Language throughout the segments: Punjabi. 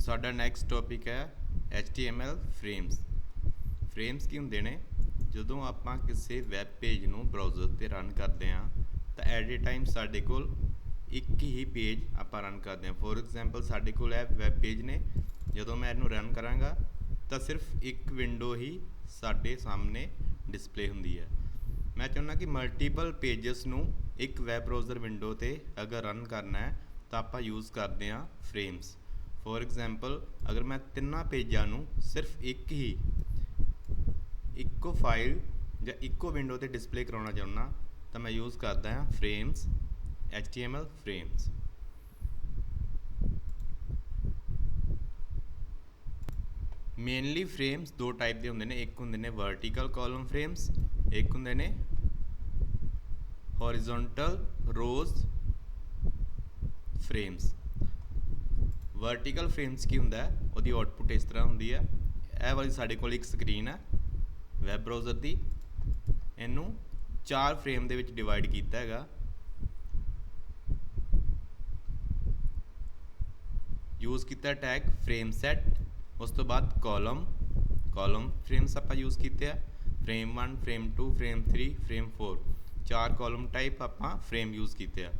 साडा नैक्सट टॉपिक है HTML फ्रेम्स। फ्रेम्स की होंदे ने जदों आपां किसी वैब पेज नूं ब्राउज़र ते रन करदे हां तां एट ए टाइम साडे कोल एक ही पेज आपां रन करदे हां। फॉर एग्जाम्पल साडे कोल है वैब पेज ने, जदों मैं इहनूं रन करांगा तां सिर्फ एक विंडो ही साडे सामने डिस्पले हुंदी है। मैं चाहुंदा कि मल्टीपल पेजेस नूं एक वैब ब्राउज़र विंडो ते अगर रन करना है तां आपां यूज़ करदे हां फ्रेम्स। फॉर एग्जाम्पल अगर मैं तिन्ना पेजां नूं सिर्फ एक ही इक्को फाइल ਜਾਂ ਇੱਕੋ ਵਿੰਡੋ ਤੇ ਡਿਸਪਲੇ ਕਰਾਉਣਾ ਚਾਹੁੰਦਾ ਤਾਂ ਮੈਂ ਯੂਜ਼ ਕਰਦਾ ਹਾਂ frames, HTML frames. Mainly frames ਦੋ ਟਾਈਪ ਦੇ ਹੁੰਦੇ ਨੇ, ਇੱਕ ਹੁੰਦੇ ਨੇ ਵਰਟੀਕਲ ਕਾਲਮ ਫਰੇਮਸ, ਇੱਕ ਹੁੰਦੇ ਨੇ ਹੌਰੀਜ਼ੌਂਟਲ ਰੋਜ਼ ਫਰੇਮਸ। ਵਰਟੀਕਲ ਫਰੇਮਸ ਕੀ ਹੁੰਦਾ ਹੈ, ਉਹਦੀ ਆਊਟਪੁੱਟ ਇਸ ਤਰ੍ਹਾਂ ਹੁੰਦੀ ਹੈ। ਇਹ ਵਾਲੀ ਸਾਡੇ ਕੋਲ ਇੱਕ ਸਕਰੀਨ ਹੈ ਵੈਬ ਬਰਾਊਜ਼ਰ ਦੀ, ਇਹਨੂੰ 4 ਫਰੇਮ ਦੇ ਵਿੱਚ ਡਿਵਾਈਡ ਕੀਤਾ ਹੈਗਾ। ਯੂਜ਼ ਕੀਤਾ ਟੈਗ ਫਰੇਮ ਸੈਟ, ਉਸ ਤੋਂ ਬਾਅਦ ਕਾਲਮ ਫਰੇਮਸ ਆਪਾਂ ਯੂਜ਼ ਕੀਤੇ ਆ, frame 1, frame 2, frame 3, frame 4, 4 column type ਆਪਾਂ ਫਰੇਮ ਯੂਜ਼ ਕੀਤੇ ਆ।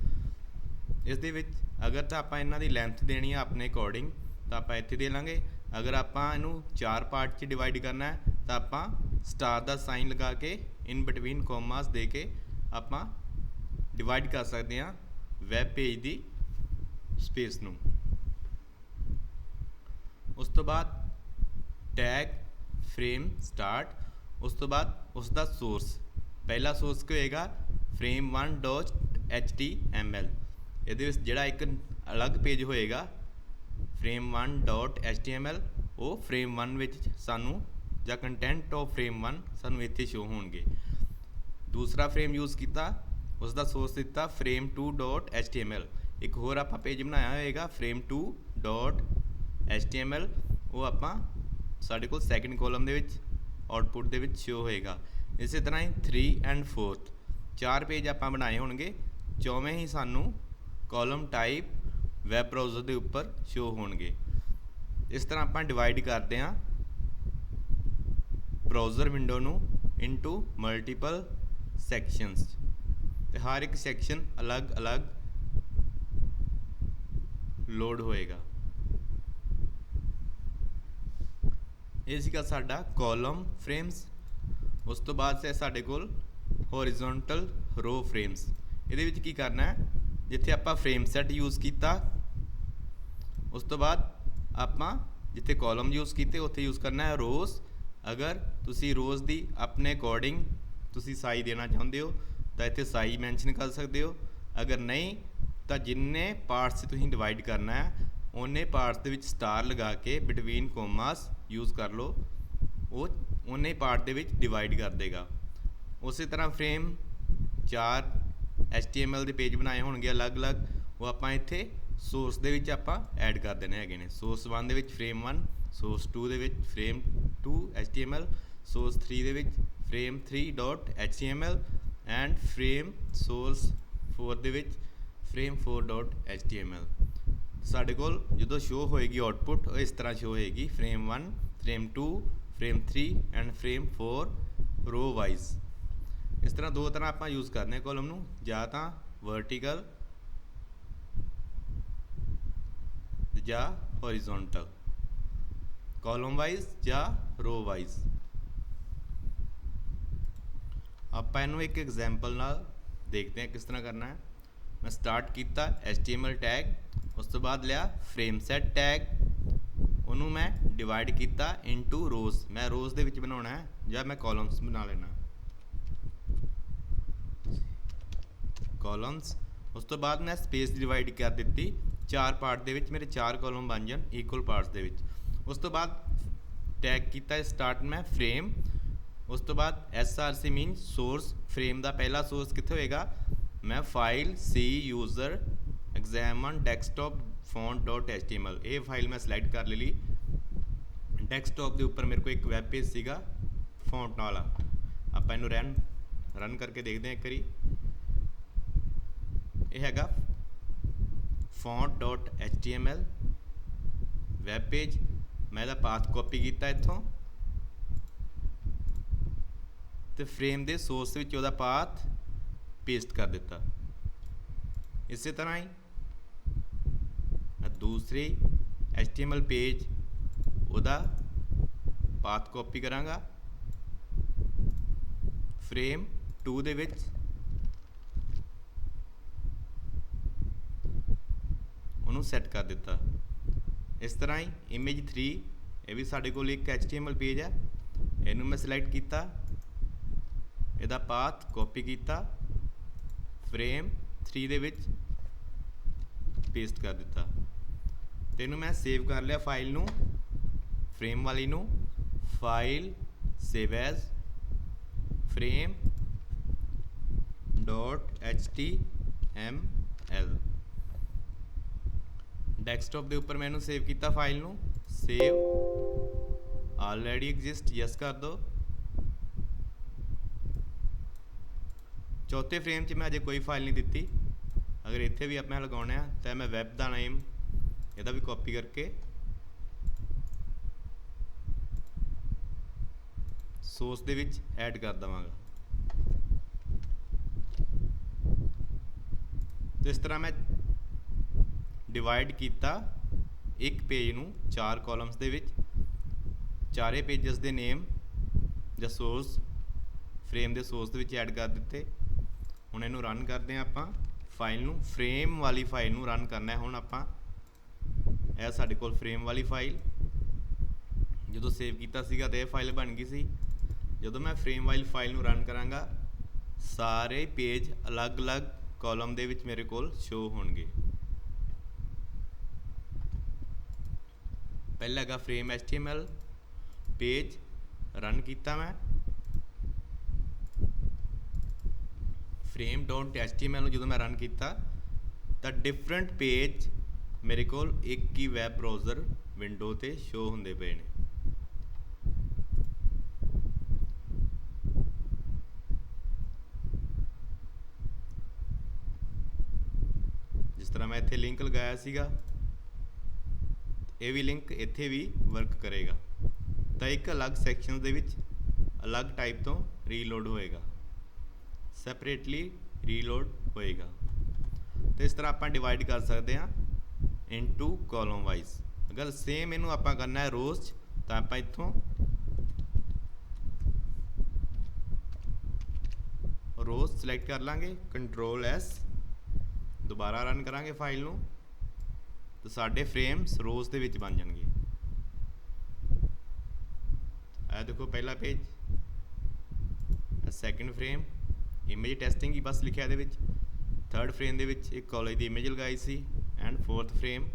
ਇਸ ਦੇ ਵਿੱਚ ਅਗਰ ਤਾਂ ਆਪਾਂ ਇਹਨਾਂ ਦੀ ਲੈਂਥ ਦੇਣੀ ਆ ਆਪਣੇ ਅਕੋਰਡਿੰਗ ਤਾਂ ਆਪਾਂ ਇੱਥੇ ਦੇ ਲਾਂਗੇ। ਅਗਰ ਆਪਾਂ ਇਹਨੂੰ 4 ਪਾਰਟ 'ਚ ਡਿਵਾਈਡ ਕਰਨਾ ਹੈ ਤਾਂ ਆਪਾਂ ਸਟਾਰ ਦਾ ਸਾਈਨ ਲਗਾ ਕੇ ਇਨ ਬਿਟਵੀਨ ਕੋਮਾਸ ਦੇ ਕੇ ਆਪਾਂ ਡਿਵਾਈਡ ਕਰ ਸਕਦੇ ਹਾਂ ਵੈਬ ਪੇਜ ਦੀ ਸਪੇਸ ਨੂੰ। ਉਸ ਤੋਂ ਬਾਅਦ ਟੈਗ ਫਰੇਮ ਸਟਾਰਟ, ਉਸ ਤੋਂ ਬਾਅਦ ਉਸ ਦਾ ਸੋਰਸ। ਪਹਿਲਾ ਸੋਰਸ ਕੀ ਹੋਏਗਾ, frame 1.html। ਇਹਦੇ ਵਿੱਚ ਜਿਹੜਾ ਇੱਕ ਅਲੱਗ ਪੇਜ ਹੋਏਗਾ frame 1.html, ਉਹ frame 1 ਵਿੱਚ ਸਾਨੂੰ ਜਾਂ ਕੰਟੈਂਟ ਆਫ frame 1 ਸਾਨੂੰ ਇੱਥੇ ਸ਼ੋ ਹੋਣਗੇ। ਦੂਸਰਾ ਫਰੇਮ ਯੂਜ਼ ਕੀਤਾ, ਉਸ ਦਾ ਸੋਰਸ ਦਿੱਤਾ frame 2.html। ਇੱਕ ਹੋਰ ਆਪਾਂ ਪੇਜ ਬਣਾਇਆ ਹੋਏਗਾ frame 2.html, ਉਹ ਆਪਾਂ ਸਾਡੇ ਕੋਲ ਸੈਕਿੰਡ ਕਾਲਮ ਦੇ ਵਿੱਚ ਆਊਟਪੁੱਟ ਦੇ ਵਿੱਚ ਸ਼ੋ ਹੋਏਗਾ। ਇਸੇ ਤਰ੍ਹਾਂ ਹੀ 3 ਐਂਡ 4 4 ਪੇਜ ਆਪਾਂ ਬਣਾਏ ਹੋਣਗੇ, ਚੌਵੇਂ ਹੀ ਸਾਨੂੰ ਕਾਲਮ ਟਾਈਪ ਵੈਬ ਬਰਾਊਜ਼ਰ ਦੇ ਉੱਪਰ ਸ਼ੋ ਹੋਣਗੇ। ਇਸ ਤਰ੍ਹਾਂ ਆਪਾਂ ਡਿਵਾਈਡ ਕਰਦੇ ਹਾਂ ਬਰਾਊਜ਼ਰ ਵਿੰਡੋ ਨੂੰ ਇਨਟੂ ਮਲਟੀਪਲ ਸੈਕਸ਼ਨਸ, ਤੇ ਹਰ ਇੱਕ ਸੈਕਸ਼ਨ ਅਲੱਗ-ਅਲੱਗ ਲੋਡ ਹੋਏਗਾ। ਇਹ ਸੀਗਾ ਸਾਡਾ ਕਾਲਮ ਫਰੇਮਸ। ਉਸ ਤੋਂ ਬਾਅਦ ਸਾਡੇ ਕੋਲ ਹੌਰੀਜ਼ੌਂਟਲ ਰੋ ਫਰੇਮਸ। ਇਹਦੇ ਵਿੱਚ ਕੀ ਕਰਨਾ ਹੈ, ਜਿੱਥੇ ਆਪਾਂ ਫਰੇਮ ਸੈਟ ਯੂਜ਼ ਕੀਤਾ, ਉਸ ਤੋਂ ਬਾਅਦ ਆਪਾਂ ਜਿੱਥੇ ਕਾਲਮ ਯੂਜ਼ ਕੀਤੇ ਉੱਥੇ ਯੂਜ਼ ਕਰਨਾ ਹੈ ਰੋਜ਼। ਅਗਰ ਤੁਸੀਂ ਰੋਜ਼ ਦੀ ਆਪਣੇ ਅਕੋਰਡਿੰਗ ਤੁਸੀਂ ਸਾਈ ਦੇਣਾ ਚਾਹੁੰਦੇ ਹੋ ਤਾਂ ਇੱਥੇ ਸਾਈ ਮੈਂਸ਼ਨ ਕਰ ਸਕਦੇ ਹੋ। ਅਗਰ ਨਹੀਂ ਤਾਂ ਜਿੰਨੇ ਪਾਰਟਸ ਤੁਸੀਂ ਡਿਵਾਈਡ ਕਰਨਾ ਹੈ ਉਹਨੇ ਪਾਰਟਸ ਦੇ ਵਿੱਚ ਸਟਾਰ ਲਗਾ ਕੇ ਬਿਟਵੀਨ ਕੋਮਾਸ ਯੂਜ਼ ਕਰ ਲਓ, ਉਹ ਉਹਨੇ ਪਾਰਟ ਦੇ ਵਿੱਚ ਡਿਵਾਈਡ ਕਰ ਦੇਗਾ। ਉਸੇ ਤਰ੍ਹਾਂ ਫਰੇਮ 4 HTML ਦੇ ਪੇਜ ਬਣਾਏ ਹੋਣਗੇ ਅਲੱਗ-ਅਲੱਗ, ਉਹ ਆਪਾਂ ਇੱਥੇ ਸੋਰਸ ਦੇ ਵਿੱਚ ਆਪਾਂ ਐਡ ਕਰ ਦੇਣੇ ਹੈਗੇ ਨੇ। ਸੋਰਸ 1 ਦੇ ਵਿੱਚ frame 1, ਸੋਰਸ 2 ਦੇ ਵਿੱਚ frame 2 HTML, ਸੋਰਸ 3 ਦੇ ਵਿੱਚ frame 3.html and frame source 4 ਦੇ ਵਿੱਚ frame 4.html। ਸਾਡੇ ਕੋਲ ਜਦੋਂ ਸ਼ੋ ਹੋਏਗੀ ਆਊਟਪੁੱਟ ਉਹ ਇਸ ਤਰ੍ਹਾਂ ਸ਼ੋ ਹੋਏਗੀ frame 1, frame 2, frame 3 and frame 4 ਰੋ ਵਾਈਜ਼। ਇਸ ਤਰ੍ਹਾਂ ਦੋ ਤਰ੍ਹਾਂ ਆਪਾਂ ਯੂਜ਼ ਕਰਨੇ ਕਾਲਮ ਨੂੰ, ਜਾਂ ਤਾਂ ਵਰਟੀਕਲ ਜਾਂ ਹੌਰੀਜ਼ੌਂਟਲ, ਕਾਲਮ ਵਾਈਜ਼ ਜਾਂ ਰੋ ਵਾਈਜ਼। ਆਪਾਂ ਇਹਨੂੰ ਇੱਕ ਐਗਜ਼ਾਮਪਲ ਨਾਲ ਦੇਖਦੇ ਹਾਂ ਕਿਸ ਤਰ੍ਹਾਂ ਕਰਨਾ ਹੈ। ਮੈਂ ਸਟਾਰਟ ਕੀਤਾ HTML ਟੈਗ, ਉਸ ਤੋਂ ਬਾਅਦ ਲਿਆ ਫਰੇਮ ਸੈਟ ਟੈਗ, ਉਹਨੂੰ ਮੈਂ ਡਿਵਾਈਡ ਕੀਤਾ ਇਨਟੂ ਰੋਜ਼। ਮੈਂ ਰੋਜ਼ ਦੇ ਵਿੱਚ ਬਣਾਉਣਾ ਹੈ ਜਾਂ ਮੈਂ ਕਾਲਮਸ ਬਣਾ ਲੈਣਾ ਕਾਲਮਸ। ਉਸ ਤੋਂ ਬਾਅਦ ਮੈਂ ਸਪੇਸ ਡਿਵਾਈਡ ਕਰ ਦਿੱਤੀ 4 ਪਾਰਟ ਦੇ ਵਿੱਚ, ਮੇਰੇ 4 ਕਾਲਮ ਬਣ ਜਾਣ ਇਕੁਅਲ ਪਾਰਟਸ ਦੇ ਵਿੱਚ। ਉਸ ਤੋਂ ਬਾਅਦ ਟੈਗ ਕੀਤਾ ਸਟਾਰਟ ਮੈਂ ਫਰੇਮ, ਉਸ ਤੋਂ ਬਾਅਦ SRC ਮੀਨ ਸੋਰਸ। ਫਰੇਮ ਦਾ ਪਹਿਲਾ ਸੋਰਸ ਕਿੱਥੇ ਹੋਏਗਾ, ਮੈਂ ਫਾਈਲ C ਯੂਜ਼ਰ ਐਗਜ਼ਾਮਨ ਡੈਸਕਟਾਪ font.html, ਇਹ ਫਾਈਲ ਮੈਂ ਸਿਲੈਕਟ ਕਰ ਲਈ। ਡੈਸਕਟਾਪ ਦੇ ਉੱਪਰ ਮੇਰੇ ਕੋਲ ਇੱਕ ਵੈਬ ਪੇਜ ਸੀਗਾ ਫੌਂਟ ਵਾਲਾ। ਆਪਾਂ ਇਹਨੂੰ ਰਨ ਕਰਕੇ ਦੇਖਦੇ ਹਾਂ ਇੱਕ ਵਾਰੀ। ਇਹ ਹੈਗਾ font.html ਵੈਬ ਪੇਜ, ਮੈਂ ਇਹਦਾ ਪਾਥ ਕਾਪੀ ਕੀਤਾ ਇੱਥੋਂ ਤੇ ਫਰੇਮ ਦੇ ਸੋਰਸ ਵਿੱਚ ਉਹਦਾ ਪਾਥ ਪੇਸਟ ਕਰ ਦਿੱਤਾ। ਇਸੇ ਤਰ੍ਹਾਂ ਹੀ ਦੂਸਰੇ HTML ਪੇਜ ਉਹਦਾ ਪਾਥ ਕਾਪੀ ਕਰਾਂਗਾ, ਫਰੇਮ 2 ਦੇ ਵਿੱਚ ਉਹਨੂੰ ਸੈੱਟ ਕਰ ਦਿੱਤਾ। ਇਸ ਤਰ੍ਹਾਂ ਹੀ ਇਮੇਜ 3, ਇਹ ਵੀ ਸਾਡੇ ਕੋਲ ਇੱਕ HTML ਪੇਜ ਹੈ, ਇਹਨੂੰ ਮੈਂ ਸਿਲੈਕਟ ਕੀਤਾ, ਇਹਦਾ ਪਾਥ ਕਾਪੀ ਕੀਤਾ, ਫਰੇਮ 3 ਦੇ ਵਿੱਚ ਪੇਸਟ ਕਰ ਦਿੱਤਾ ਤੇ ਇਹਨੂੰ ਮੈਂ ਸੇਵ ਕਰ ਲਿਆ ਫਾਈਲ ਨੂੰ, ਫਰੇਮ ਵਾਲੀ ਨੂੰ, file save as frame.html। Desktop ਦੇ ਉੱਪਰ ਮੈਂ ਇਹਨੂੰ ਸੇਵ ਕੀਤਾ ਫਾਈਲ ਨੂੰ, ਸੇਵ ਆਲਰੇਡੀ ਐਗਜ਼ਿਸਟ ਯੈਸ ਕਰ ਦੋ। ਚੌਥੇ ਫਰੇਮ 'ਚ ਮੈਂ ਅਜੇ ਕੋਈ ਫਾਈਲ ਨਹੀਂ ਦਿੱਤੀ, ਅਗਰ ਇੱਥੇ ਵੀ ਆਪਾਂ ਲਗਾਉਣਾ ਹੈ ਤਾਂ ਮੈਂ ਵੈਬ ਦਾ ਨੇਮ ਇਹਦਾ ਵੀ ਕਾਪੀ ਕਰਕੇ ਸੋਰਸ ਦੇ ਵਿੱਚ ਐਡ ਕਰ ਦੇਵਾਂਗਾ। ਤੇ ਇਸ ਤਰ੍ਹਾਂ ਮੈਂ ਡਿਵਾਈਡ ਕੀਤਾ ਇੱਕ ਪੇਜ ਨੂੰ 4 ਕਾਲਮਸ ਦੇ ਵਿੱਚ, ਚਾਰੇ ਪੇਜਸ ਦੇ ਨੇਮ ਜਾਂ ਸੋਰਸ ਫਰੇਮ ਦੇ ਸੋਰਸ ਦੇ ਵਿੱਚ ਐਡ ਕਰ ਦਿੱਤੇ। ਹੁਣ ਇਹਨੂੰ ਰਨ ਕਰਦੇ ਹਾਂ ਆਪਾਂ, ਫਾਈਲ ਨੂੰ, ਫਰੇਮ ਵਾਲੀ ਫਾਈਲ ਨੂੰ ਰਨ ਕਰਨਾ ਹੈ ਹੁਣ ਆਪਾਂ। ਇਹ ਸਾਡੇ ਕੋਲ ਫਰੇਮ ਵਾਲੀ ਫਾਈਲ, ਜਦੋਂ ਸੇਵ ਕੀਤਾ ਸੀਗਾ ਤਾਂ ਇਹ ਫਾਈਲ ਬਣ ਗਈ ਸੀ। ਜਦੋਂ ਮੈਂ ਫਰੇਮ ਵਾਲੀ ਫਾਈਲ ਨੂੰ ਰਨ ਕਰਾਂਗਾ, ਸਾਰੇ ਪੇਜ ਅਲੱਗ-ਅਲੱਗ ਕਾਲਮ ਦੇ ਵਿੱਚ ਮੇਰੇ ਕੋਲ ਸ਼ੋ ਹੋਣਗੇ। ਪਹਿਲਾ ਹੈਗਾ ਫਰੇਮ HTML ਪੇਜ, ਰਨ ਕੀਤਾ ਮੈਂ, frame.html ਨੂੰ ਜਦੋਂ ਮੈਂ ਰਨ ਕੀਤਾ ਤਾਂ ਡਿਫਰੈਂਟ ਪੇਜ ਮੇਰੇ ਕੋਲ ਇੱਕ ਹੀ ਵੈਬ ਬਰਾਊਜ਼ਰ ਵਿੰਡੋ ਤੇ ਸ਼ੋ ਹੁੰਦੇ ਪਏ ਨੇ। ਜਿਸ ਤਰ੍ਹਾਂ ਮੈਂ ਇੱਥੇ ਲਿੰਕ ਲਗਾਇਆ ਸੀਗਾ, ਇਹ ਵੀ ਲਿੰਕ ਇੱਥੇ ਵੀ ਵਰਕ ਕਰੇਗਾ, ਤਾਂ ਇੱਕ ਅਲੱਗ ਸੈਕਸ਼ਨ ਦੇ ਵਿੱਚ ਅਲੱਗ ਟਾਈਪ ਤੋਂ ਰੀਲੋਡ ਹੋਏਗਾ, ਸੈਪਰੇਟਲੀ ਰੀਲੋਡ ਹੋਏਗਾ। ਤੇ ਇਸ ਤਰ੍ਹਾਂ ਆਪਾਂ ਡਿਵਾਈਡ ਕਰ ਸਕਦੇ ਹਾਂ ਇਨਟੂ ਕਾਲਮ ਵਾਈਜ਼। ਅਗਰ ਸੇਮ ਇਹਨੂੰ ਆਪਾਂ ਕਰਨਾ ਹੈ ਰੋਜ਼ 'ਚ, ਤਾਂ ਆਪਾਂ ਇੱਥੋਂ ਰੋਜ਼ ਸਿਲੈਕਟ ਕਰ ਲਾਂਗੇ, ਕੰਟਰੋਲ S, ਦੁਬਾਰਾ ਰਨ ਕਰਾਂਗੇ ਫਾਈਲ ਨੂੰ, ਤਾਂ ਸਾਡੇ ਫਰੇਮਸ ਰੋਜ਼ ਦੇ ਵਿੱਚ ਬਣ ਜਾਣਗੇ। ਇਹ ਦੇਖੋ ਪਹਿਲਾ page, second frame image testing ਹੀ ਬਸ ਲਿਖਿਆ ਇਹਦੇ ਵਿੱਚ, ਥਰਡ ਫਰੇਮ ਦੇ ਵਿੱਚ ਇੱਕ ਕਾਲਜ ਦੀ ਇਮੇਜ ਲਗਾਈ ਸੀ, ਐਂਡ ਫੋਰਥ ਫਰੇਮ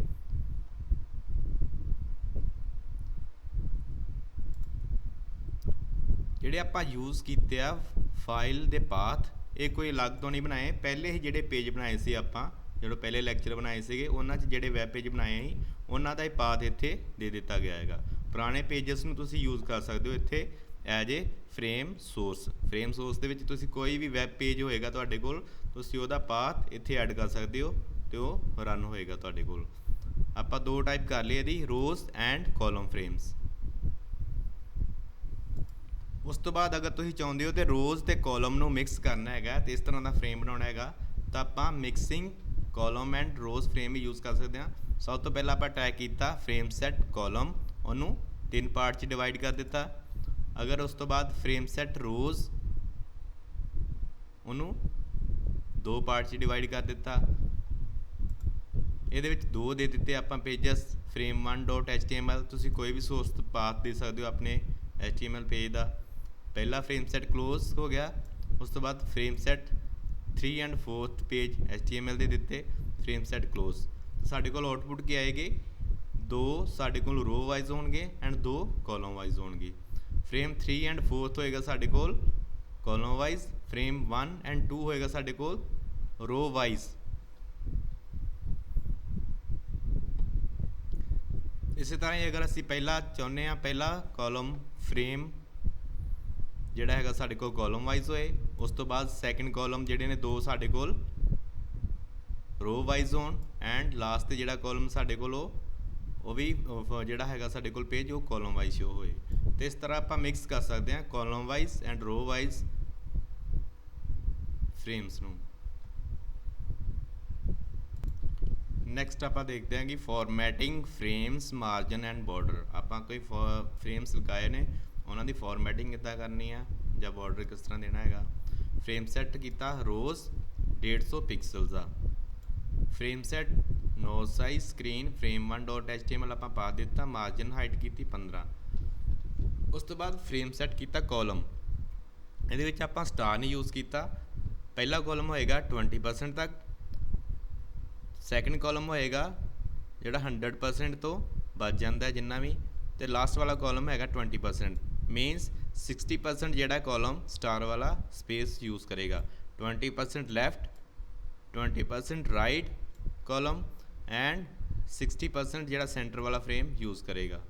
ਜਿਹੜੇ ਆਪਾਂ ਯੂਜ਼ ਕੀਤੇ ਆ ਫਾਈਲ ਦੇ ਪਾਥ, ਇਹ ਕੋਈ ਅਲੱਗ ਤੋਂ ਨਹੀਂ ਬਣਾਏ, ਪਹਿਲੇ ਹੀ ਜਿਹੜੇ ਪੇਜ ਬਣਾਏ ਸੀ ਆਪਾਂ, ਜਿਹੜੇ ਪਹਿਲੇ ਲੈਕਚਰ ਬਣਾਏ ਸੀਗੇ ਉਹਨਾਂ 'ਚ ਜਿਹੜੇ ਵੈਬ ਪੇਜ ਬਣਾਏ ਸੀ ਉਹਨਾਂ ਦਾ ਹੀ ਪਾਥ ਇੱਥੇ ਦੇ ਦਿੱਤਾ ਗਿਆ ਹੈਗਾ। ਪੁਰਾਣੇ ਪੇਜਸ ਨੂੰ ਤੁਸੀਂ ਯੂਜ਼ ਕਰ ਸਕਦੇ ਹੋ ਇੱਥੇ as a frame source. Frame source ਦੇ ਵਿੱਚ ਤੁਸੀਂ ਕੋਈ ਵੀ ਵੈਬ ਪੇਜ ਹੋਏਗਾ ਤੁਹਾਡੇ ਕੋਲ, ਤੁਸੀਂ ਉਹਦਾ ਪਾਥ ਇੱਥੇ ਐਡ ਕਰ ਸਕਦੇ ਹੋ ਤੇ ਉਹ ਰਨ ਹੋਏਗਾ ਤੁਹਾਡੇ ਕੋਲ। ਆਪਾਂ ਦੋ ਟਾਈਪ ਕਰ ਲਏ ਇਹਦੀ, ਰੋਜ਼ ਐਂਡ ਕਾਲਮ ਫਰੇਮਸ। ਉਸ ਤੋਂ ਬਾਅਦ ਅਗਰ ਤੁਸੀਂ ਚਾਹੁੰਦੇ ਹੋ ਤੇ ਰੋਜ਼ ਤੇ ਕਾਲਮ ਨੂੰ ਮਿਕਸ ਕਰਨਾ ਹੈਗਾ ਤੇ ਇਸ ਤਰ੍ਹਾਂ ਦਾ ਫਰੇਮ ਬਣਾਉਣਾ ਹੈਗਾ, ਤਾਂ ਆਪਾਂ mixing column and rows frame ਵੀ ਯੂਜ਼ ਕਰ ਸਕਦੇ ਹਾਂ। ਸਭ ਤੋਂ ਪਹਿਲਾਂ ਆਪਾਂ ਟਾਈਪ ਕੀਤਾ ਫਰੇਮ ਸੈਟ ਕਾਲਮ, ਉਹਨੂੰ 3 ਪਾਰਟ 'ਚ ਡਿਵਾਈਡ ਕਰ ਦਿੱਤਾ। ਅਗਰ ਉਸ ਤੋਂ ਬਾਅਦ ਫਰੇਮ ਸੈਟ ਰੋਜ਼, ਉਹਨੂੰ 2 ਪਾਰਟ 'ਚ ਡਿਵਾਈਡ ਕਰ ਦਿੱਤਾ। ਇਹਦੇ ਵਿੱਚ 2 ਦੇ ਦਿੱਤੇ ਆਪਾਂ ਪੇਜਸ, frame1.html, ਤੁਸੀਂ ਕੋਈ ਵੀ ਸੋਰਸ ਪਾਥ ਦੇ ਸਕਦੇ ਹੋ ਆਪਣੇ HTML ਪੇਜ ਦਾ। ਪਹਿਲਾ ਫਰੇਮ ਸੈਟ ਕਲੋਜ਼ ਹੋ ਗਿਆ, ਉਸ ਤੋਂ ਬਾਅਦ frame set 3 and 4th page HTML ਦੇ ਦਿੱਤੇ, ਫਰੇਮ ਸੈਟ ਕਲੋਜ਼। ਸਾਡੇ ਕੋਲ ਆਊਟਪੁੱਟ ਕੀ ਆਏਗੀ, 2 ਸਾਡੇ ਕੋਲ ਰੋ ਵਾਈਜ਼ ਹੋਣਗੇ ਐਂਡ 2 ਕਾਲਮ ਵਾਈਜ਼ ਹੋਣਗੇ। ਫਰੇਮ 3 ਐਂਡ 4th ਹੋਏਗਾ ਸਾਡੇ ਕੋਲ ਕਾਲਮ ਵਾਈਜ਼, ਫਰੇਮ 1 ਐਂਡ 2 ਹੋਏਗਾ ਸਾਡੇ ਕੋਲ ਰੋ ਵਾਈਜ਼। ਇਸੇ ਤਰ੍ਹਾਂ ਹੀ ਅਗਰ ਅਸੀਂ ਪਹਿਲਾ ਚਾਹੁੰਦੇ ਹਾਂ ਪਹਿਲਾ ਕਾਲਮ ਫਰੇਮ ਜਿਹੜਾ ਹੈਗਾ ਸਾਡੇ ਕੋਲ ਕਾਲਮ ਵਾਈਜ਼ ਹੋਏ, ਉਸ ਤੋਂ ਬਾਅਦ ਸੈਕਿੰਡ ਕਾਲਮ ਜਿਹੜੇ ਨੇ 2 ਸਾਡੇ ਕੋਲ ਰੋ ਵਾਈਜ਼ ਹੋਣ, ਐਂਡ ਲਾਸਟ ਤੇ ਜਿਹੜਾ ਕਾਲਮ ਸਾਡੇ ਕੋਲ ਉਹ ਉਹ ਵੀ ਜਿਹੜਾ ਹੈਗਾ ਸਾਡੇ ਕੋਲ ਪੇਜ ਉਹ ਕਾਲਮ ਵਾਈਜ਼ ਸ਼ੋ ਹੋਏ। ਤੇ ਇਸ ਤਰ੍ਹਾਂ ਆਪਾਂ ਮਿਕਸ ਕਰ ਸਕਦੇ ਹਾਂ ਕਾਲਮ ਵਾਈਜ਼ ਐਂਡ ਰੋ ਵਾਈਜ਼ ਫਰੇਮਸ ਨੂੰ। ਨੈਕਸਟ ਆਪਾਂ ਦੇਖਦੇ ਹਾਂ ਕਿ formatting frames margin and border. ਆਪਾਂ ਕੋਈ ਫਰੇਮਸ ਲਗਾਏ ਨੇ, ਉਹਨਾਂ ਦੀ ਫਾਰਮੈਟਿੰਗ ਕਿੱਦਾਂ ਕਰਨੀ ਆ ਜਾਂ ਬਾਰਡਰ ਕਿਸ ਤਰ੍ਹਾਂ ਦੇਣਾ ਹੈਗਾ। ਫਰੇਮ ਸੈੱਟ ਕੀਤਾ ਰੋਜ਼ 150 ਪਿਕਸਲਸ ਦਾ। ਫਰੇਮ ਸੈੱਟ ਨੋ ਸਾਈਜ਼ ਸਕਰੀਨ frame 1.html ਆਪਾਂ ਪਾ ਦਿੱਤਾ। ਮਾਰਜਨ ਹਾਈਟ ਕੀਤੀ 15। ਉਸ ਤੋਂ ਬਾਅਦ ਫਰੇਮ ਸੈੱਟ ਕੀਤਾ ਕਾਲਮ। ਇਹਦੇ ਵਿੱਚ ਆਪਾਂ ਸਟਾਰ ਨਹੀਂ ਯੂਜ਼ ਕੀਤਾ। ਪਹਿਲਾ ਕਾਲਮ ਹੋਏਗਾ 20% ਤੱਕ, ਸੈਕਿੰਡ ਕਾਲਮ ਹੋਏਗਾ ਜਿਹੜਾ 100% ਤੋਂ ਬਚ ਜਾਂਦਾ ਜਿੰਨਾ ਵੀ, ਤੇ ਲਾਸਟ ਵਾਲਾ ਕਾਲਮ ਹੈਗਾ 20%। ਮੀਨਸ 60% ਜਿਹੜਾ ਕਾਲਮ ਸਟਾਰ ਵਾਲਾ ਸਪੇਸ ਯੂਜ਼ ਕਰੇਗਾ, 20% ਲੈਫਟ, 20% ਰਾਈਟ ਕਾਲਮ ਐਂਡ 60% ਜਿਹੜਾ ਸੈਂਟਰ ਵਾਲਾ ਫਰੇਮ ਯੂਜ਼ ਕਰੇਗਾ।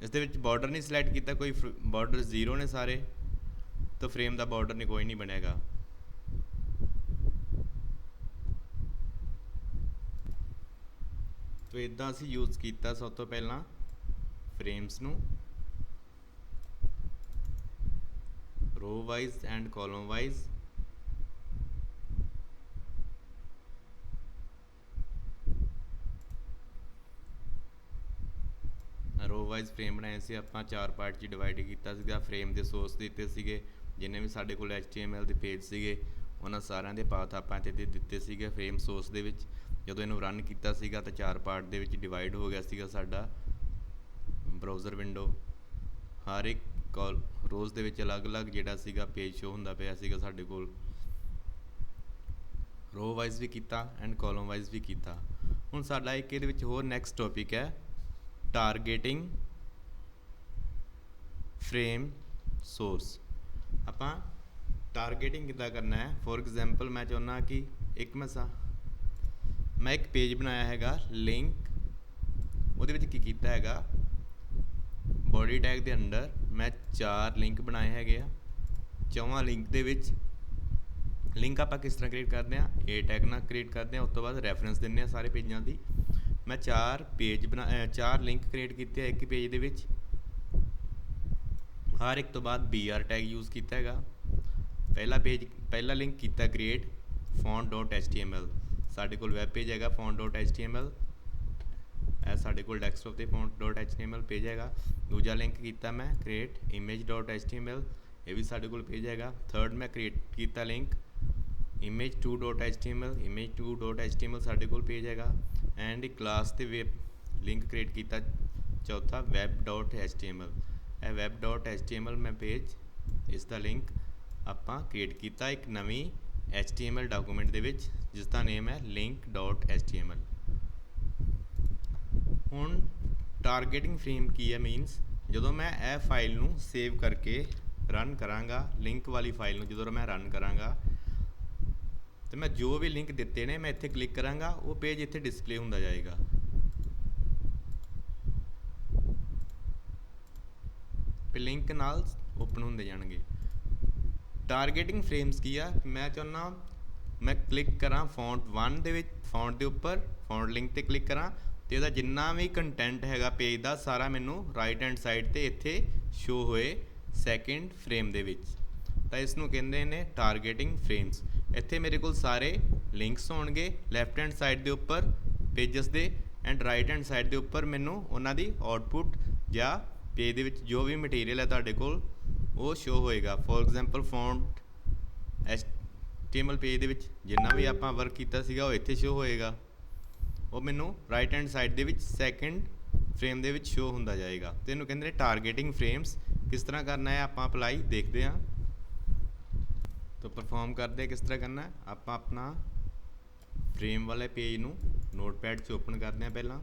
ਇਸ ਦੇ ਵਿੱਚ ਬਾਰਡਰ ਨਹੀਂ ਸਿਲੈਕਟ ਕੀਤਾ, ਕੋਈ ਬਾਰਡਰ ਜ਼ੀਰੋ ਨੇ ਸਾਰੇ, ਤਾਂ ਫਰੇਮ ਦਾ ਬਾਰਡਰ ਨਹੀਂ ਕੋਈ ਨਹੀਂ ਬਣੇਗਾ। ਤੋ ਇਦਾਂ ਅਸੀਂ ਯੂਜ਼ ਕੀਤਾ ਸਭ ਤੋਂ ਪਹਿਲਾਂ ਫਰੇਮਸ ਨੂੰ ਰੋ ਵਾਈਜ਼ ਐਂਡ ਕਾਲਮ ਵਾਈਜ਼। ਰੋ ਵਾਈਜ਼ ਫਰੇਮ ਬਣਾਏ ਸੀ ਆਪਾਂ, 4 ਪਾਰਟ 'ਚ ਡਿਵਾਈਡ ਕੀਤਾ ਸੀਗਾ। ਫਰੇਮ ਦੇ ਸੋਰਸ ਦਿੱਤੇ ਸੀਗੇ, ਜਿੰਨੇ ਵੀ ਸਾਡੇ ਕੋਲ HTML ਦੇ ਪੇਜ ਸੀਗੇ ਉਹਨਾਂ ਸਾਰਿਆਂ ਦੇ ਪਾਥ ਆਪਾਂ ਇੱਥੇ ਦਿੱਤੇ ਸੀਗੇ ਫਰੇਮ ਸੋਰਸ ਦੇ ਵਿੱਚ। ਜਦੋਂ ਇਹਨੂੰ ਰਨ ਕੀਤਾ ਸੀਗਾ ਤਾਂ 4 ਪਾਰਟ ਦੇ ਵਿੱਚ ਡਿਵਾਈਡ ਹੋ ਗਿਆ ਸੀਗਾ ਸਾਡਾ ਬਰਾਊਜ਼ਰ ਵਿੰਡੋ। ਹਰ ਇੱਕ ਰੋਜ਼ ਦੇ ਵਿੱਚ ਅਲੱਗ-ਅਲੱਗ ਜਿਹੜਾ ਸੀਗਾ ਪੇਜ ਸ਼ੋ ਹੁੰਦਾ ਪਿਆ ਸੀਗਾ ਸਾਡੇ ਕੋਲ। ਰੋ ਵਾਈਜ਼ ਵੀ ਕੀਤਾ ਐਂਡ ਕਾਲਮ ਵਾਈਜ਼ ਵੀ ਕੀਤਾ। ਹੁਣ ਸਾਡਾ ਇੱਕ ਇਹਦੇ ਵਿੱਚ ਹੋਰ ਨੈਕਸਟ ਟੌਪਿਕ ਹੈ ਟਾਰਗੇਟਿੰਗ ਫਰੇਮ ਸੋਰਸ। ਆਪਾਂ ਟਾਰਗੇਟਿੰਗ ਕਿੱਦਾਂ ਕਰਨਾ ਹੈ। ਫੋਰ ਐਗਜ਼ਾਮਪਲ ਮੈਂ ਚਾਹੁੰਦਾ ਕਿ ਮੈਂ ਇੱਕ ਪੇਜ ਬਣਾਇਆ ਹੈਗਾ ਲਿੰਕ। ਉਹਦੇ ਵਿੱਚ ਕੀ ਕੀਤਾ ਹੈਗਾ, ਬੋਡੀ ਟੈਗ ਦੇ ਅੰਡਰ ਮੈਂ 4 ਲਿੰਕ ਬਣਾਏ ਹੈਗੇ ਆ। 4 ਲਿੰਕ ਦੇ ਵਿੱਚ ਲਿੰਕ ਆਪਾਂ ਕਿਸ ਤਰ੍ਹਾਂ ਕ੍ਰੀਏਟ ਕਰਦੇ ਹਾਂ, A ਟੈਗ ਨਾਲ ਕ੍ਰੀਏਟ ਕਰਦੇ ਹਾਂ। ਉਸ ਤੋਂ ਬਾਅਦ ਰੈਫਰੈਂਸ ਦਿੰਦੇ ਹਾਂ ਸਾਰੇ ਪੇਜਾਂ ਦੀ। ਮੈਂ 4 ਲਿੰਕ ਕ੍ਰੀਏਟ ਕੀਤੇ ਆ ਇੱਕ ਪੇਜ ਦੇ ਵਿੱਚ। ਹਰ ਇੱਕ ਤੋਂ ਬਾਅਦ BR ਟੈਗ ਯੂਜ਼ ਕੀਤਾ ਹੈਗਾ। ਪਹਿਲਾ ਲਿੰਕ ਕੀਤਾ ਕ੍ਰੀਏਟ font.html। ਸਾਡੇ ਕੋਲ ਵੈਬ ਪੇਜ ਹੈਗਾ font.html, ਇਹ ਸਾਡੇ ਕੋਲ ਡੈਸਕਟਾਪ ਤੇ font.html ਪੇਜ ਹੈਗਾ। ਦੂਜਾ ਲਿੰਕ ਕੀਤਾ ਮੈਂ ਕ੍ਰੀਏਟ image.html, ਇਹ ਵੀ ਸਾਡੇ ਕੋਲ ਪੇਜ ਹੈਗਾ। ਥਰਡ ਮੈਂ ਕ੍ਰੀਏਟ ਕੀਤਾ ਲਿੰਕ image2.html, image2.html ਸਾਡੇ ਕੋਲ ਪੇਜ ਹੈਗਾ। ਐਂਡ ਇੱਕ ਕਲਾਸ ਤੇ ਵੇਬ ਲਿੰਕ ਕ੍ਰੀਏਟ ਕੀਤਾ ਚੌਥਾ web.html, ਇਹ web.html ਮੈਂ ਪੇਜ ਇਸ ਦਾ ਲਿੰਕ ਆਪਾਂ ਕ੍ਰੀਏਟ ਕੀਤਾ ਇੱਕ ਨਵੀਂ HTML ਡਾਕੂਮੈਂਟ ਦੇ ਵਿੱਚ ਜਿਸ ਦਾ ਨੇਮ ਹੈ link.html। ਹੁਣ ਟਾਰਗੇਟਿੰਗ ਫਰੇਮ ਕੀ ਹੈ, ਮੀਨਸ ਜਦੋਂ ਮੈਂ ਇਹ ਫਾਈਲ ਨੂੰ ਸੇਵ ਕਰਕੇ ਰਨ ਕਰਾਂਗਾ, ਲਿੰਕ ਵਾਲੀ ਫਾਈਲ ਨੂੰ ਜਦੋਂ ਮੈਂ ਰਨ ਕਰਾਂਗਾ ਤੇ ਮੈਂ ਜੋ ਵੀ ਲਿੰਕ ਦਿੱਤੇ ਨੇ ਮੈਂ ਇੱਥੇ ਕਲਿੱਕ ਕਰਾਂਗਾ, ਉਹ ਪੇਜ ਇੱਥੇ ਡਿਸਪਲੇ ਹੁੰਦਾ ਜਾਏਗਾ। ਲਿੰਕ ਨਾਲ ਓਪਨ ਹੁੰਦੇ ਜਾਣਗੇ। ਟਾਰਗੇਟਿੰਗ ਫਰੇਮਸ ਕੀ ਆ, ਮੈਂ ਚਾਹੁੰਦਾ ਮੈਂ ਕਲਿੱਕ ਕਰਾਂ ਫੌਂਟ 1 ਦੇ ਵਿੱਚ, ਫੌਂਟ ਦੇ ਉੱਪਰ ਫੌਂਟ ਲਿੰਕ ਤੇ ਕਲਿੱਕ ਕਰਾਂ ਤੇ ਇਹਦਾ ਜਿੰਨਾ ਵੀ ਕੰਟੈਂਟ ਹੈਗਾ ਪੇਜ ਦਾ ਸਾਰਾ ਮੈਨੂੰ ਰਾਈਟ ਹੈਂਡ ਸਾਈਡ ਤੇ ਇੱਥੇ ਸ਼ੋ ਹੋਏ ਸੈਕਿੰਡ ਫਰੇਮ ਦੇ ਵਿੱਚ। ਤਾਂ ਇਸ ਨੂੰ ਕਹਿੰਦੇ ਨੇ ਟਾਰਗੇਟਿੰਗ ਫਰੇਮਸ। ਇੱਥੇ ਮੇਰੇ ਕੋਲ ਸਾਰੇ ਲਿੰਕਸ ਹੋਣਗੇ ਲੈਫਟ ਹੈਂਡ ਸਾਈਡ ਦੇ ਉੱਪਰ ਪੇਜਸ ਦੇ ਐਂਡ ਰਾਈਟ ਹੈਂਡ ਸਾਈਡ ਦੇ ਉੱਪਰ ਮੈਨੂੰ ਉਹਨਾਂ ਦੀ ਆਊਟਪੁੱਟ ਜਾਂ ਪੇਜ ਦੇ ਵਿੱਚ ਜੋ ਵੀ ਮਟੀਰੀਅਲ ਹੈ ਤੁਹਾਡੇ ਕੋਲ ਉਹ ਸ਼ੋ ਹੋਏਗਾ। For example font HTML page ਦੇ ਵਿੱਚ ਜਿੰਨਾ ਵੀ ਆਪਾਂ ਵਰਕ ਕੀਤਾ ਸੀਗਾ ਉਹ ਇੱਥੇ ਸ਼ੋ ਹੋਏਗਾ, ਉਹ ਮੈਨੂੰ ਰਾਈਟ ਹੈਂਡ ਸਾਈਡ ਦੇ ਵਿੱਚ ਸੈਕਿੰਡ ਫਰੇਮ ਦੇ ਵਿੱਚ ਸ਼ੋ ਹੁੰਦਾ ਜਾਏਗਾ। ਤੇ ਇਹਨੂੰ ਕਹਿੰਦੇ ਨੇ ਟਾਰਗੇਟਿੰਗ ਫਰੇਮਸ। ਕਿਸ ਤਰ੍ਹਾਂ ਕਰਨਾ ਹੈ ਆਪਾਂ ਅਪਲਾਈ ਦੇਖਦੇ ਹਾਂ। ਤਾਂ ਪਰਫਾਰਮ ਕਰਦੇ ਕਿਸ ਤਰ੍ਹਾਂ ਕਰਨਾ ਹੈ, ਆਪਾਂ ਆਪਣਾ ਫਰੇਮ ਵਾਲੇ ਪੇਜ ਨੂੰ ਨੋਟਪੈਡ 'ਚ ਓਪਨ ਕਰਦੇ ਹਾਂ। ਪਹਿਲਾਂ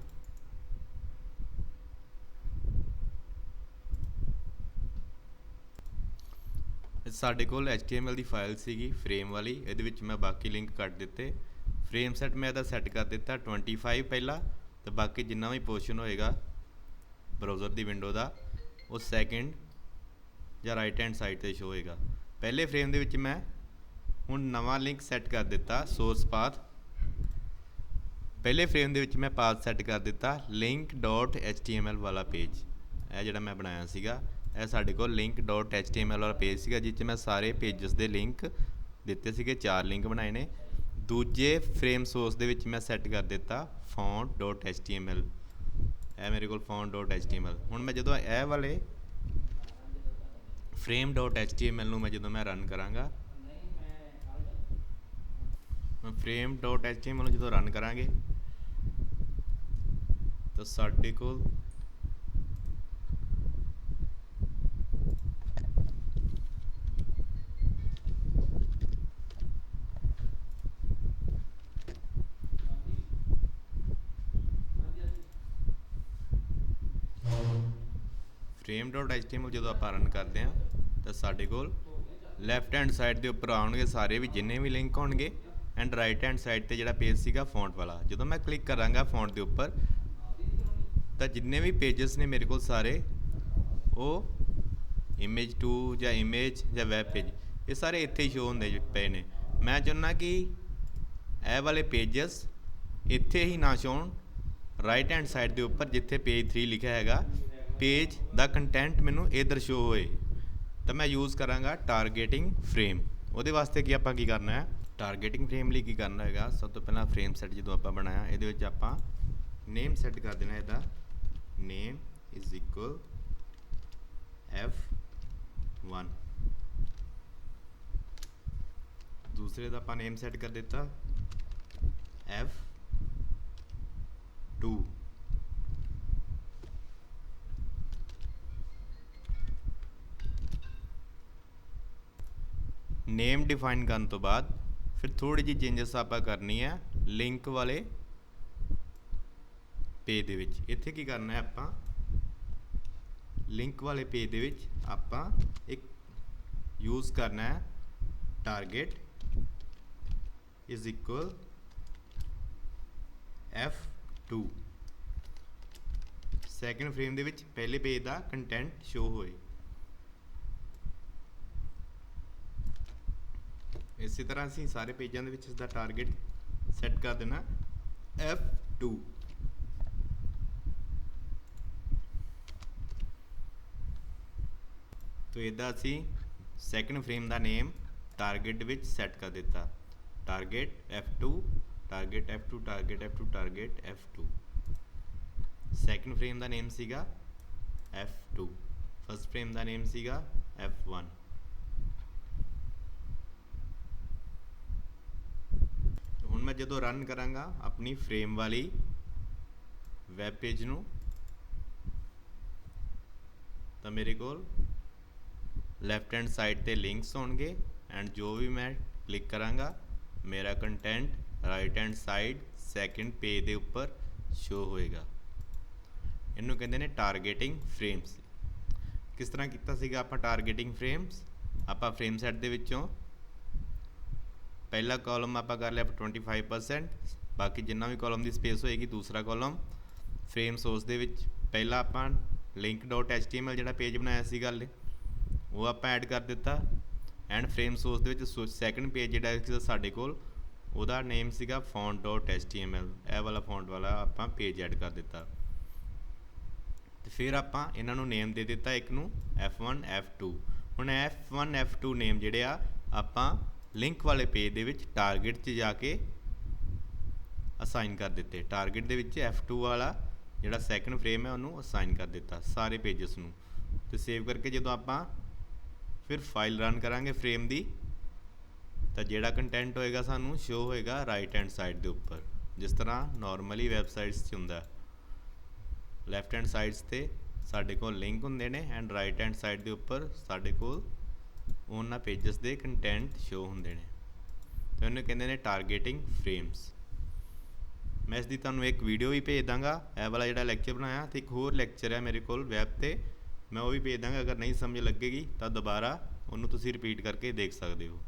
ਸਾਡੇ ਕੋਲ HTML ਦੀ ਫਾਈਲ ਸੀਗੀ ਫਰੇਮ ਵਾਲੀ, ਇਹਦੇ ਵਿੱਚ ਮੈਂ ਬਾਕੀ ਲਿੰਕ ਕੱਟ ਦਿੱਤੇ। ਫਰੇਮ ਸੈੱਟ ਮੈਂ ਇਹਦਾ ਸੈੱਟ ਕਰ ਦਿੱਤਾ 25 ਪਹਿਲਾਂ, ਤੇ ਬਾਕੀ ਜਿੰਨਾ ਵੀ ਪੋਰਸ਼ਨ ਹੋਏਗਾ ਬਰਾਊਜ਼ਰ ਦੀ ਵਿੰਡੋ ਦਾ ਉਹ ਸੈਕਿੰਡ ਜਾਂ ਰਾਈਟ ਹੈਂਡ ਸਾਈਡ 'ਤੇ ਸ਼ੋ ਹੋਏਗਾ। ਪਹਿਲੇ ਫਰੇਮ ਦੇ ਵਿੱਚ ਮੈਂ ਹੁਣ ਨਵਾਂ ਲਿੰਕ ਸੈੱਟ ਕਰ ਦਿੱਤਾ ਸੋਰਸ ਪਾਥ पहले फ्रेम दे विच मैं पाथ सैट कर दिता link.html वाला पेज। ਇਹ ਜਿਹੜਾ ਮੈਂ ਬਣਾਇਆ ਸੀਗਾ ਇਹ ਸਾਡੇ ਕੋਲ link.html ਵਾਲਾ ਪੇਜ ਸੀਗਾ ਜਿਸ 'ਚ ਮੈਂ ਸਾਰੇ ਪੇਜਸ ਦੇ ਲਿੰਕ ਦਿੱਤੇ ਸੀਗੇ, 4 ਲਿੰਕ ਬਣਾਏ ਨੇ। ਦੂਜੇ ਫਰੇਮ ਸੋਰਸ ਦੇ ਵਿੱਚ ਮੈਂ ਸੈੱਟ ਕਰ ਦਿੱਤਾ font.html। ਇਹ ਮੇਰੇ ਕੋਲ font.html। ਹੁਣ ਮੈਂ ਜਦੋਂ ਇਹ ਵਾਲੇ frame.html ਨੂੰ ਮੈਂ ਜਦੋਂ ਮੈਂ ਰਨ ਕਰਾਂਗਾ, frame.html ਨੂੰ ਜਦੋਂ ਰਨ ਕਰਾਂਗੇ ਤਾਂ ਸਾਡੇ ਕੋਲ frame.html ਜਦੋਂ ਆਪਾਂ ਰਨ ਕਰਦੇ ਹਾਂ ਤਾਂ ਸਾਡੇ ਕੋਲ ਲੈਫਟ ਹੈਂਡ ਸਾਈਡ ਦੇ ਉੱਪਰ ਆਉਣਗੇ ਸਾਰੇ ਵੀ ਜਿੰਨੇ ਵੀ ਲਿੰਕ ਹੋਣਗੇ ਐਂਡ ਰਾਈਟ ਹੈਂਡ ਸਾਈਡ ਤੇ ਜਿਹੜਾ ਪੇਜ ਸੀਗਾ ਫੌਂਟ ਵਾਲਾ। ਜਦੋਂ ਮੈਂ ਕਲਿੱਕ ਕਰਾਂਗਾ ਫੌਂਟ ਦੇ ਉੱਪਰ ਤਾਂ ਜਿੰਨੇ ਵੀ ਪੇਜਸ ਨੇ ਮੇਰੇ ਕੋਲ ਸਾਰੇ ਉਹ ਇਮੇਜ 2 ਜਾਂ ਇਮੇਜ ਜਾਂ ਵੈਬ ਪੇਜ ਇਹ ਸਾਰੇ ਇੱਥੇ ਹੀ ਸ਼ੋ ਹੁੰਦੇ ਪਏ ਨੇ। ਮੈਂ ਚਾਹੁੰਦਾ ਕਿ ਇਹ ਵਾਲੇ ਪੇਜਸ ਇੱਥੇ ਹੀ ਨਾ ਸ਼ੋਣ, ਰਾਈਟ ਹੈਂਡ ਸਾਈਡ ਦੇ ਉੱਪਰ ਜਿੱਥੇ ਪੇਜ 3 ਲਿਖਿਆ ਹੈਗਾ पेज ਦਾ ਕੰਟੈਂਟ ਮੈਨੂੰ ਇਧਰ ਸ਼ੋ ਹੋਏ। ਤਾਂ ਮੈਂ ਯੂਜ਼ ਕਰਾਂਗਾ ਟਾਰਗੇਟਿੰਗ ਫਰੇਮ। ਉਹਦੇ ਵਾਸਤੇ ਕੀ ਆਪਾਂ ਕੀ ਕਰਨਾ ਹੈ, ਟਾਰਗੇਟਿੰਗ ਫਰੇਮ ਲਈ ਕੀ ਕਰਨਾ ਹੈਗਾ, ਸਭ ਤੋਂ ਪਹਿਲਾਂ ਫਰੇਮ ਸੈੱਟ ਜਦੋਂ ਆਪਾਂ ਬਣਾਇਆ ਇਹਦੇ ਵਿੱਚ ਆਪਾਂ ਨੇਮ ਸੈੱਟ ਕਰ ਦੇਣਾ, ਇਹਦਾ ਨੇਮ ਇਜ਼ ਇਕੁਅਲ F1। ਦੂਸਰੇ ਦਾ ਆਪਾਂ ਨੇਮ ਸੈੱਟ ਕਰ ਦਿੱਤਾ F2। नेम डिफाइन करने तो बाद फिर थोड़ी जी चेंजेस आप करनी है लिंक वाले पेज दे विच। इत्थे की करना है आपां लिंक वाले पेज दे विच आपां एक यूज़ करना है target is equal F2। Second frame दे विच पहले पेज का कंटेंट शो होए। इसी तरह असीं सारे पेजां दे विच इसदा टारगेट सैट कर देना F2। तो इदा असीं सैकेंड फ्रेम का नेम टारगेट विच सैट कर दिता, target F2 target F2 target F2 target F2। Second frame का नेम सीगा F2, फर्स्ट फ्रेम का नेम सीगा F1। ਹੁਣ ਮੈਂ ਜਦੋਂ ਰਨ ਕਰਾਂਗਾ ਆਪਣੀ ਫਰੇਮ ਵਾਲੀ ਵੈਬ ਪੇਜ ਨੂੰ ਤਾਂ ਮੇਰੇ ਕੋਲ ਲੈਫਟ ਹੈਂਡ ਸਾਈਡ ਤੇ ਲਿੰਕਸ ਹੋਣਗੇ ਐਂਡ ਜੋ ਵੀ ਮੈਂ ਕਲਿੱਕ ਕਰਾਂਗਾ ਮੇਰਾ content right hand side second page ਦੇ ਉੱਪਰ ਸ਼ੋ ਹੋਏਗਾ। ਇਹਨੂੰ ਕਹਿੰਦੇ ਨੇ ਟਾਰਗੇਟਿੰਗ ਫਰੇਮਸ। ਕਿਸ ਤਰ੍ਹਾਂ ਕੀਤਾ ਸੀਗਾ ਆਪਾਂ ਟਾਰਗੇਟਿੰਗ ਫਰੇਮਸ, ਆਪਾਂ ਫਰੇਮ ਸੈੱਟ ਦੇ ਵਿੱਚੋਂ पहला कॉलम आप कर लिया 25%, बाकी जिन्ना भी कॉलम की स्पेस होएगी दूसरा कॉलम फ्रेम सोर्स दे विच पहला आप link.html जिहड़ा पेज बनाया सी गल वो आप ऐड कर दिता and frame source they which second page जिहड़ा साडे कोल उहदा नेम सीगा font.html। यह वाला फॉन्ट वाला आप पेज ऐड कर दिता। तो फिर आप इन्हां नूं नेम दे दिता एक नूं F1 F2। हुण F1 F2 नेम जिहड़े आप लिंक वाले पेज दे विच टारगेट च जाके असाइन कर दिते। टारगेट दे विच F2 वाला जिहड़ा सैकेंड फ्रेम है उन्होंने असाइन कर दिता सारे पेजेस नूं। तो सेव करके जो आप फिर फाइल रन करांगे फ्रेम दी तो जिहड़ा कंटेंट होएगा सानू शो होएगा राइट हैंड साइड दे उपर, जिस तरह नॉर्मली वैबसाइट्स च हुंदा। लैफ्ट हैंड साइड्स ते साडे कोल लिंक हुंदे ने एंड राइट हैंड साइड दे उपर साडे कोल उन्हां पेजेस दे कंटेंट शो होंदे ने। तो इन्हें कहते हैं टारगेटिंग फ्रेम्स। मैं इसकी तुहानूं एक वीडियो भी भेज दांगा, यह वाला जिहड़ा लैक्चर बनाया तो एक होर लैक्चर है मेरे कोल वैब ते, मैं वो भी भेज दांगा। अगर नहीं समझ लगेगी तो दोबारा उन्होंने तुसीं रिपीट करके देख सकते हो।